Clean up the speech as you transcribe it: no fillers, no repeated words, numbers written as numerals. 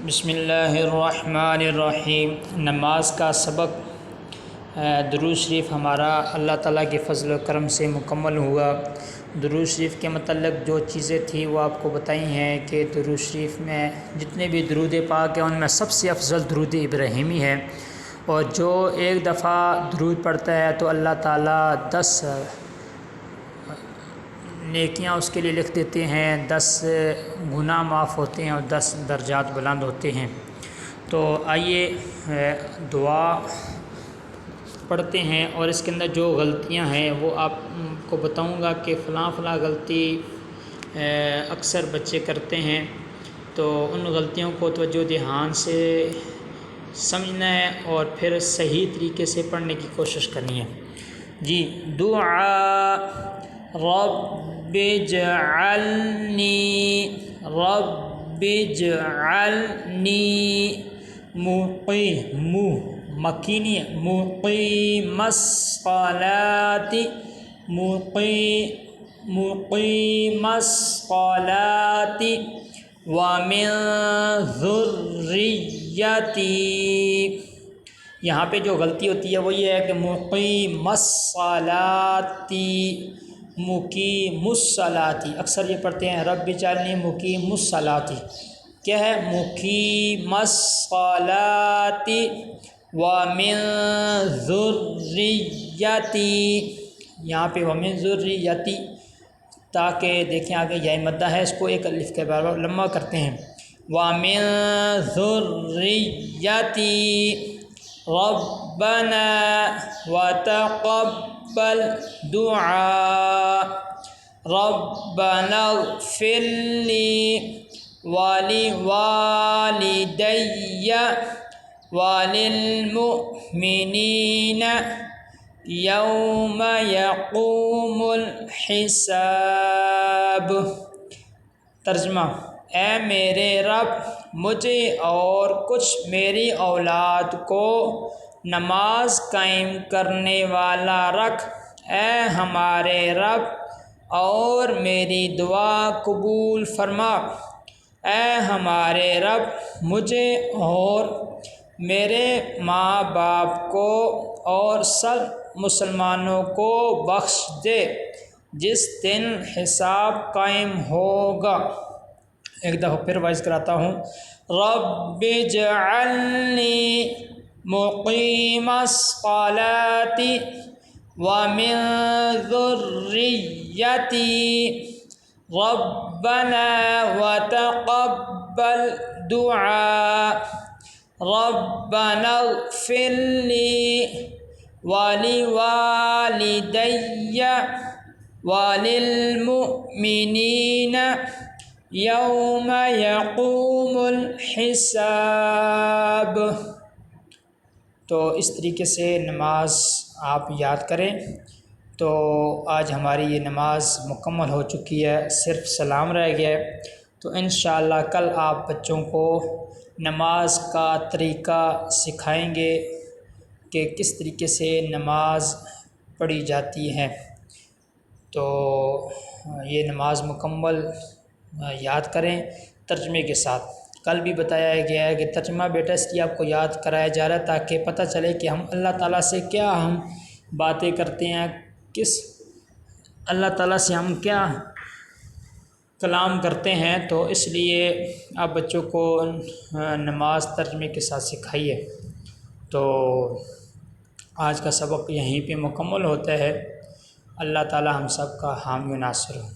بسم اللہ الرحمن الرحیم۔ نماز کا سبق درود شریف ہمارا اللہ تعالیٰ کے فضل و کرم سے مکمل ہوا۔ درود شریف کے متعلق جو چیزیں تھیں وہ آپ کو بتائی ہیں کہ درود شریف میں جتنے بھی درود پاک ہیں ان میں سب سے افضل درود ابراہیمی ہے، اور جو ایک دفعہ درود پڑھتا ہے تو اللہ تعالیٰ 10 نیکیاں اس کے لیے لکھ دیتے ہیں، 10 گناہ معاف ہوتے ہیں اور 10 درجات بلند ہوتے ہیں۔ تو آئیے دعا پڑھتے ہیں، اور اس کے اندر جو غلطیاں ہیں وہ آپ کو بتاؤں گا کہ فلاں غلطی اکثر بچے کرتے ہیں، تو ان غلطیوں کو توجہ دھیان سے سمجھنا ہے اور پھر صحیح طریقے سے پڑھنے کی کوشش کرنی ہے۔ جی، دعا رب اجعلنی مقیم الصلاۃ ومن ذریتی۔ یہاں پہ جو غلطی ہوتی ہے وہ یہ ہے کہ مقیم الصلاۃ، مقیم الصلاۃ، اکثر یہ پڑھتے ہیں رب اجعلنی مقیم الصلاۃ، کیا ہے مقیم الصلاۃ ومن ذریتی، یہاں پہ ومن ذریتی، تاکہ دیکھیں آگے یا مدہ ہے، اس کو ایک الف کے برابر لمبا کرتے ہیں، ومن ذریتی ربنا وتقبل دعاء ربنا اغفر لی ولوالدی وللمؤمنین یوم یقوم الحساب۔ ترجمہ: اے میرے رب، مجھے اور کچھ میری اولاد کو نماز قائم کرنے والا رکھ، اے ہمارے رب، اور میری دعا قبول فرما۔ اے ہمارے رب، مجھے اور میرے ماں باپ کو اور سب مسلمانوں کو بخش دے جس دن حساب قائم ہوگا۔ ایک دفعہ پھر وائز کراتا ہوں، رب اجعلنی مقیم الصلاۃ ومن ذریتی ربنا وتقبل دعاء ربنا اغفر لی ولوالدی وللمؤمنین یوم یقوم الحساب۔ تو اس طریقے سے نماز آپ یاد کریں۔ تو آج ہماری یہ نماز مکمل ہو چکی ہے، صرف سلام رہ گیا ہے۔ تو انشاءاللہ کل آپ بچوں کو نماز کا طریقہ سکھائیں گے کہ کس طریقے سے نماز پڑھی جاتی ہے۔ تو یہ نماز مکمل یاد کریں ترجمے کے ساتھ۔ کل بھی بتایا گیا ہے کہ ترجمہ بیٹا اس لیے آپ کو یاد کرایا جا رہا ہے تاکہ پتہ چلے کہ ہم اللہ تعالیٰ سے کیا ہم باتیں کرتے ہیں، کس اللہ تعالیٰ سے ہم کیا کلام کرتے ہیں۔ تو اس لیے آپ بچوں کو نماز ترجمے کے ساتھ سکھائیے۔ تو آج کا سبق یہیں پہ مکمل ہوتا ہے۔ اللہ تعالیٰ ہم سب کا حامی و ناصر ہو۔